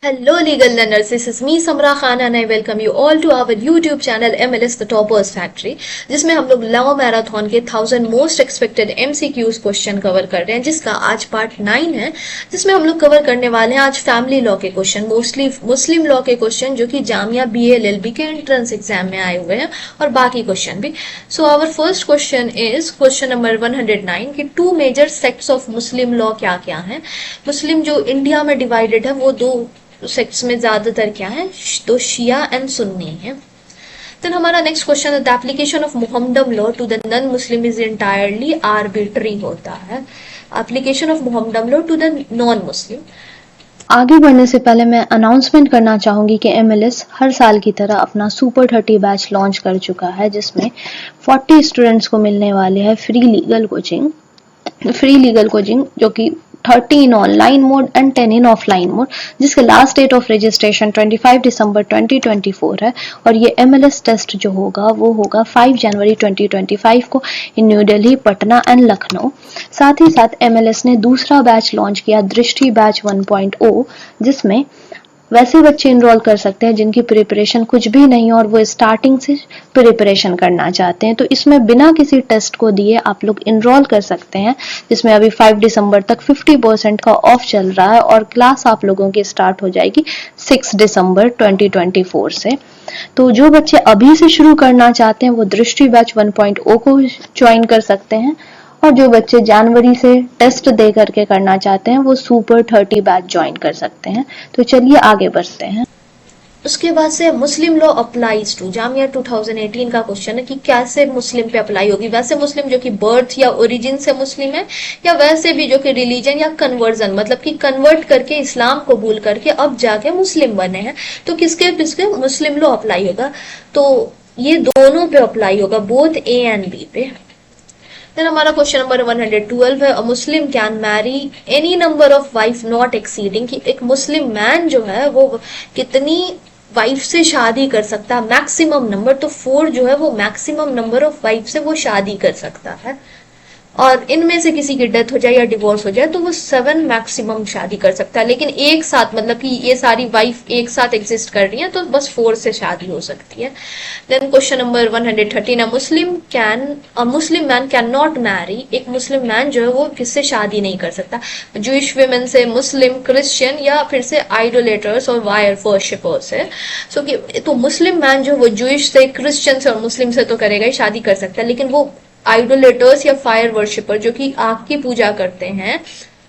Hello legal learners, this is me Samra Khan and I welcome you all to our YouTube channel MLS The Toppers Factory, जिसमें हम लोग law marathon के 1000 most expected MCQs question cover कर रहे हैं, जिसका आज part 9 है, जिसमें हम लोग कवर करने वाले हैं आज फैमिली लॉ के क्वेश्चन, मोस्टली मुस्लिम लॉ के क्वेश्चन जो कि जामिया BA-LLB के एंट्रेंस एग्जाम में आए हुए हैं और बाकी क्वेश्चन भी। So our first question is question number 109 कि two major sects of Muslim law क्या क्या है। मुस्लिम जो इंडिया में डिवाइडेड है वो दो सेक्ट्स में ज्यादातर क्या है, तो शिया एंड सुन्नी है। देन हमारा नेक्स्ट क्वेश्चन है the application of Mohammedan law to the non Muslim is entirely arbitrary होता है। Application of Mohammedan law to the non Muslim. आगे बढ़ने से पहले मैं अनाउंसमेंट करना चाहूंगी कि MLS हर साल की तरह अपना सुपर 30 बैच लॉन्च कर चुका है, जिसमें 40 स्टूडेंट्स को मिलने वाले हैं फ्री लीगल कोचिंग जो कि 30 in online mode and 10 in offline mode, जिसके लास्ट डेट ऑफ रजिस्ट्रेशन 25 दिसंबर 2024 है और ये MLS टेस्ट जो होगा वो होगा 5 जनवरी 2025 को इन न्यू दिल्ली, पटना एंड लखनऊ। साथ ही साथ MLS ने दूसरा बैच लॉन्च किया, दृष्टि बैच 1.0, जिसमें वैसे बच्चे इनरोल कर सकते हैं जिनकी प्रिपरेशन कुछ भी नहीं और वो स्टार्टिंग से प्रिपरेशन करना चाहते हैं। तो इसमें बिना किसी टेस्ट को दिए आप लोग इनरोल कर सकते हैं, जिसमें अभी 5 दिसंबर तक 50% का ऑफ चल रहा है और क्लास आप लोगों की स्टार्ट हो जाएगी 6 दिसंबर 2024 से। तो जो बच्चे अभी से शुरू करना चाहते हैं वो दृष्टि बैच 1.0 को ज्वाइन कर सकते हैं और जो बच्चे जनवरी से टेस्ट दे करके करना चाहते हैं वो सुपर 30 बैच ज्वाइन कर सकते हैं। तो चलिए आगे बढ़ते हैं। उसके बाद से Muslim law applies to Jamia 2018 का क्वेश्चन है कि कैसे मुस्लिम पे अप्लाई होगी। वैसे मुस्लिम जो कि बर्थ या ओरिजिन से मुस्लिम है, या वैसे भी जो कि रिलीजन या कन्वर्जन मतलब कि कन्वर्ट करके इस्लाम कबूल करके अब जाके मुस्लिम बने हैं, तो किसके मुस्लिम लॉ अप्लाई होगा। तो ये दोनों पे अप्लाई होगा, बोथ A एंड B पे। देन हमारा क्वेश्चन नंबर 112 है, Muslim can marry any number of wife not exceeding, कि एक मुस्लिम मैन जो है वो कितनी वाइफ से शादी कर सकता है, मैक्सिमम नंबर। तो 4 जो है वो मैक्सिमम नंबर ऑफ वाइफ से वो शादी कर सकता है, और इनमें से किसी की डेथ हो जाए या डिवोर्स हो जाए तो वो 7 मैक्सिमम शादी कर सकता है। लेकिन एक साथ मतलब कि ये सारी वाइफ एक साथ एग्जिस्ट कर रही हैं तो बस 4 से शादी हो सकती है। Then question number 113 Muslim man can not marry, एक मुस्लिम मैन जो है वो किससे शादी नहीं कर सकता, जूइश वुमेन से, मुस्लिम, क्रिश्चियन या फिर से आइडोलेटर्स और वायर वर्शिपर्स से। तो मुस्लिम मैन जो वो जूइश से, क्रिश्चियन से और मुस्लिम से तो करेगा ही, शादी कर सकता है, लेकिन वो आइडोलेटर्स या फायर वर्शिपर जो कि आग की पूजा करते हैं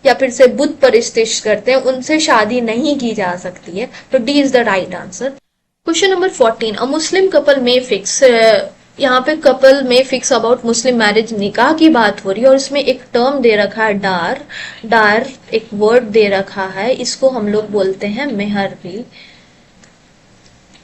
या फिर से बुत परिस्तिश करते हैं, उनसे शादी नहीं की जा सकती है। तो D is the right answer. Question number 14, a Muslim couple में फिक्स, यहाँ पे कपल में फिक्स अबाउट मुस्लिम मैरिज, निकाह की बात हो रही है और इसमें एक टर्म दे रखा है डार एक वर्ड दे रखा है, इसको हम लोग बोलते हैं मेहर भी।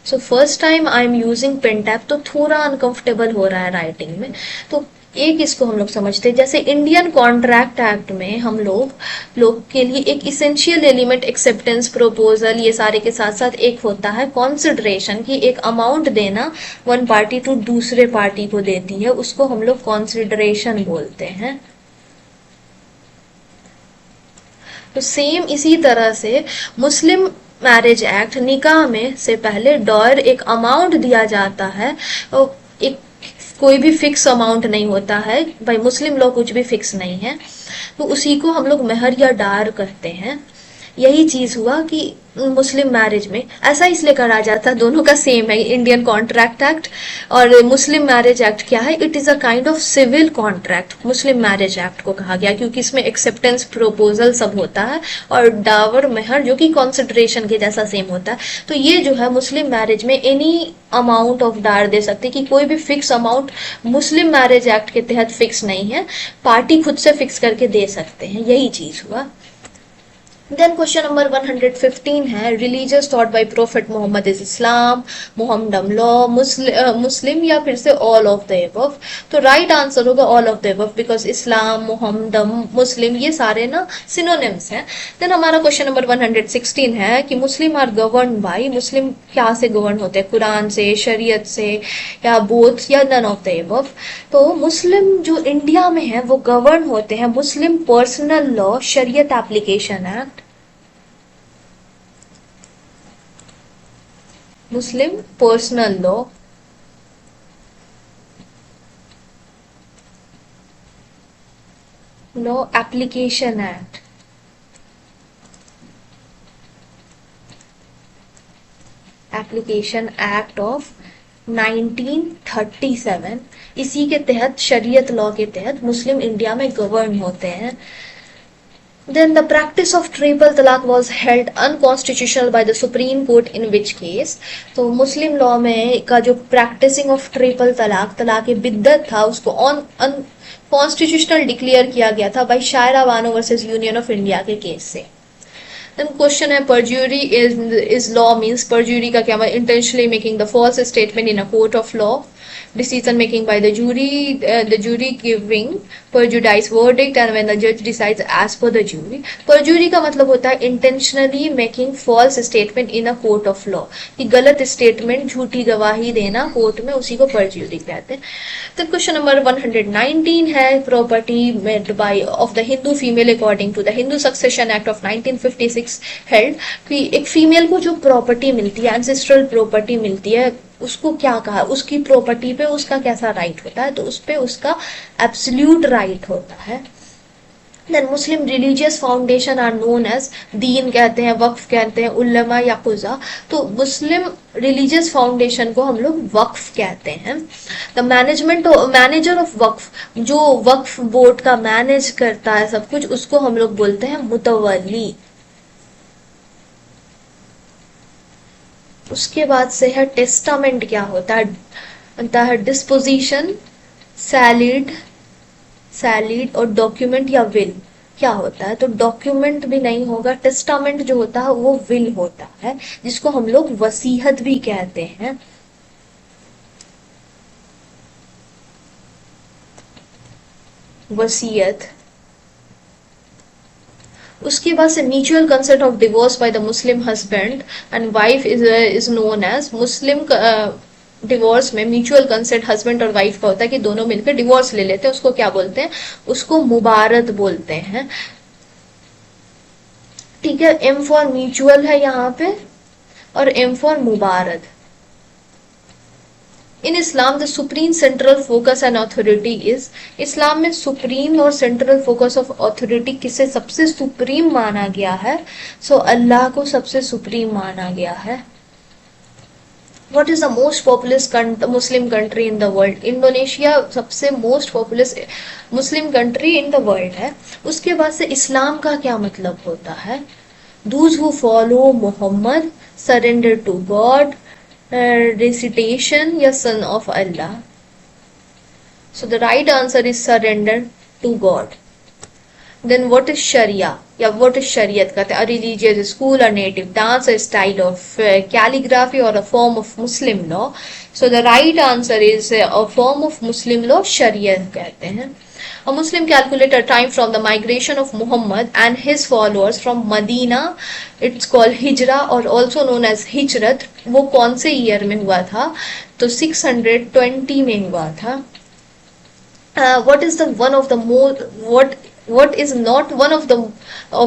So first time I am using pen tab, तो थोड़ा अनकंफर्टेबल हो रहा है राइटिंग में। तो एक इसको हम लोग समझते हैं, जैसे इंडियन कॉन्ट्रैक्ट एक्ट में हम लोग के लिए एक इसेंशियल एलिमेंट एक्सेप्टेंस प्रपोजल, ये सारे के साथ साथ एक होता है कॉन्सिडरेशन, की एक अमाउंट देना वन पार्टी टू दूसरे पार्टी को देती है, उसको हम लोग कॉन्सिडरेशन बोलते हैं। तो सेम इसी तरह से मुस्लिम मैरिज एक्ट, निकाह में से पहले डॉयर एक अमाउंट दिया जाता है, एक कोई भी फिक्स अमाउंट नहीं होता है भाई, मुस्लिम लॉ कुछ भी फिक्स नहीं है, तो उसी को हम लोग मेहर या डार कहते हैं। यही चीज हुआ कि मुस्लिम मैरिज में ऐसा इसलिए करा जाता है, दोनों का सेम है, इंडियन कॉन्ट्रैक्ट एक्ट और मुस्लिम मैरिज एक्ट क्या है, it is a kind of civil contract, Muslim marriage act को कहा गया क्योंकि इसमें एक्सेप्टेंस प्रपोजल सब होता है और डावर मेहर जो कि कॉन्सिडरेशन के जैसा सेम होता है। तो ये जो है मुस्लिम मैरिज में एनी अमाउंट ऑफ डार दे सकते, कि कोई भी फिक्स अमाउंट मुस्लिम मैरिज एक्ट के तहत फिक्स नहीं है, पार्टी खुद से फिक्स करके दे सकते हैं, यही चीज हुआ। देन क्वेश्चन नंबर 115 है, religious thought by prophet Muhammad is Islam, Mohammedan law, Muslim या फिर से ऑल ऑफ द अबव। तो राइट आंसर होगा all of the above, because Islam, Mohammedan, Muslim ये सारे ना सिनोनिम्स हैं। देन हमारा क्वेश्चन नंबर 116 है कि मुस्लिम आर गवर्न बाय, मुस्लिम क्या से गवर्न होते हैं, कुरान से, शरीयत से या बोथ या नन ऑफ द अबव। तो मुस्लिम जो इंडिया में है वो गवर्न होते हैं मुस्लिम पर्सनल लॉ शरीयत application act, Muslim Personal Law, Law Application Act, Application Act of 1937। इसी के तहत शरीयत लॉ के तहत मुस्लिम इंडिया में गवर्न होते हैं। Then the practice of triple talaq was held unconstitutional by the Supreme Court in which case? तो मुस्लिम लॉ में का जो practicing of triple talaq, तलाक बिद्दत था, उसको अनकॉन्स्टिट्यूशनल डिक्लेयर किया गया था by Shayara Bano versus union of India के केस से। Then क्वेश्चन है perjury is law means perjury का क्या मतलब? Intentionally making the false statement in a court of law, decision making by the jury giving prejudice verdict and when the judge decides as per the jury। perjury का मतलब होता है intentionally making false statement in a court of law, कि गलत statement, झूठी गवाही देना court में, उसी को perjury कहते हैं। तो क्वेश्चन नंबर 119 है property made by of the Hindu female according to the Hindu succession act of 1956 held, कि एक फीमेल को जो प्रॉपर्टी मिलती है, एंसेस्ट्रल प्रॉपर्टी मिलती है, उसको क्या कहा, उसकी प्रॉपर्टी पे उसका कैसा राइट होता है? तो उस पे उसका एब्सोल्यूट राइट होता है। Then Muslim religious foundation are known as, दीन कहते हैं, वक्फ कहते हैं, उल्लमा या कुजा। तो मुस्लिम रिलीजियस फाउंडेशन को हम लोग वक्फ कहते हैं। द मैनेजर ऑफ वक्फ, जो वक्फ बोर्ड का मैनेज करता है सब कुछ, उसको हम लोग बोलते हैं मुतवल्ली। उसके बाद से है टेस्टामेंट क्या होता है? डिस्पोजिशन, सैलिड और डॉक्यूमेंट या विल क्या होता है? तो डॉक्यूमेंट भी नहीं होगा, टेस्टामेंट जो होता है वो विल होता है, जिसको हम लोग वसीयत भी कहते हैं। वसीयत। उसके बाद से mutual consent of divorce by the Muslim husband and wife is known as, Muslim divorce में म्यूचुअल कंसेंट हस्बैंड और वाइफ का होता है कि दोनों मिलकर डिवोर्स ले लेते हैं, उसको क्या बोलते हैं? उसको मुबारत बोलते हैं। ठीक है, एम फॉर म्यूचुअल है यहाँ पे और एम फॉर मुबारत। In Islam the supreme central focus and authority is, Islam में सुप्रीम और सेंट्रल फोकस ऑफ अथॉरिटी किसे सबसे सुप्रीम माना गया है? सो अल्लाह को सबसे सुप्रीम माना गया है। What is the most populous Muslim country in the world? Indonesia सबसे most populous Muslim country in the world है। उसके बाद से इस्लाम का क्या मतलब होता है? Those who follow Muhammad, surrender to God, recitation या son of Allah। So the right answer is surrender to God। Then what is Sharia या what is Shariat कहते हैं? A religious school, a native dance, a style of calligraphy or a form of Muslim law। So the right answer is a form of Muslim law, Shariat कहते हैं। A Muslim calculator time from the migration of Muhammad and his followers from Medina, it's called Hijra or also known as Hijrat, वो कौन से year में हुआ था? तो 620 में हुआ था। What is the one of the more what is not one of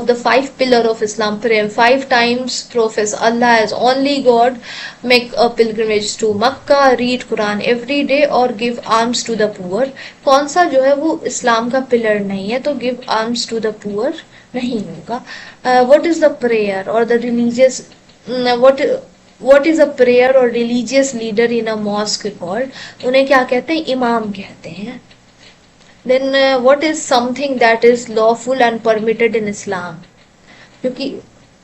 the 5 pillar of Islam? Prayer 5 times, profess Allah as only God, make a pilgrimage to Makkah, read Quran every day or give alms to the poor। कौन सा जो है वो इस्लाम का pillar नहीं है, तो give alms to the poor नहीं होगा। What is the prayer or the religious what is a prayer or religious leader in a mosque called? उन्हें क्या कहते हैं? इमाम कहते हैं। Then what is something that is lawful and permitted in Islam? क्योंकि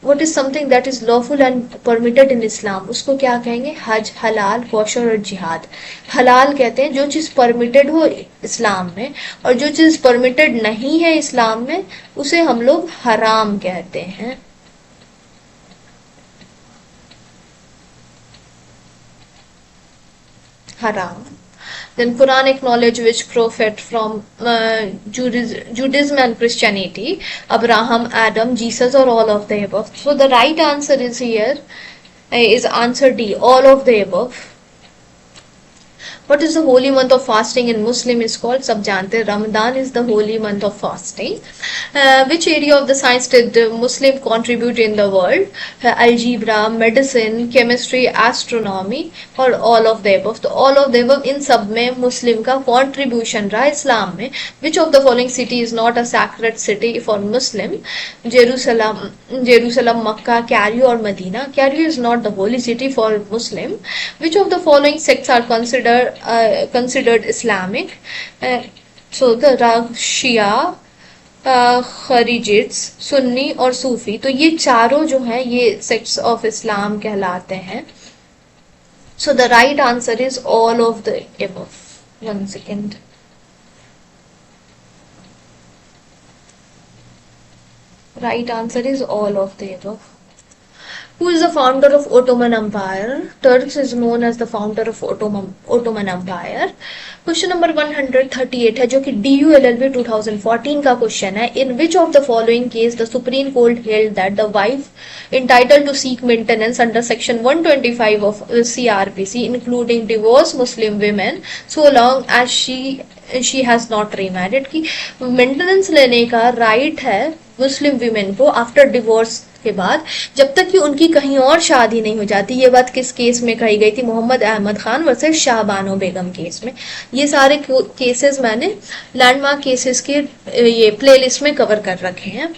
what is something that is lawful and permitted in Islam, उसको क्या कहेंगे? हज, हलाल, कौशर और जिहाद। हलाल कहते हैं जो चीज परमिटेड हो इस्लाम में, और जो चीज परमिटेड नहीं है इस्लाम में उसे हम लोग हराम कहते हैं। हराम। Then Quran acknowledge which prophet from Judaism and Christianity? Abraham, Adam, Jesus or all of the above? So the right answer is here is answer D, all of the above। What is the holy month of fasting in Muslim is called? सब जानते हैं, Ramadan is the holy month of fasting. Which area of the science did Muslim contribute in the world? Algebra, medicine, chemistry, astronomy, or all of the above? तो all of the above इन सब में मुस्लिम का contribution रहा इस्लाम में. Which of the following city is not a sacred city for Muslim? Jerusalem, Makkah, Cairo, or Medina? Cairo is not the holy city for Muslim. Which of the following sects are considered Islamic? So the Shia, खरीजिट्स, Sunni और सूफी. तो ये चारों जो हैं ये sects of Islam कहलाते हैं. So the right answer is all of the above. 1 second. Right answer is all of the above. Who is the founder of Ottoman Empire? Turks is known as the founder of Ottoman Empire. Question number 138 है जो कि DULLB 2014 का question है. In which of the following case the Supreme Court held that the wife entitled to seek maintenance under section 125 of CRPC including divorced Muslim women so long as she has not remarried, कि maintenance लेने का right है मुस्लिम women को after divorce के बाद जब तक कि उनकी कहीं और शादी नहीं हो जाती. ये बात किस केस में कही गई थी? मोहम्मद अहमद खान वर्सेस शाहबानो बेगम केस में. ये सारे केसेस मैंने लैंडमार्क केसेस के ये प्लेलिस्ट में कवर कर रखे हैं.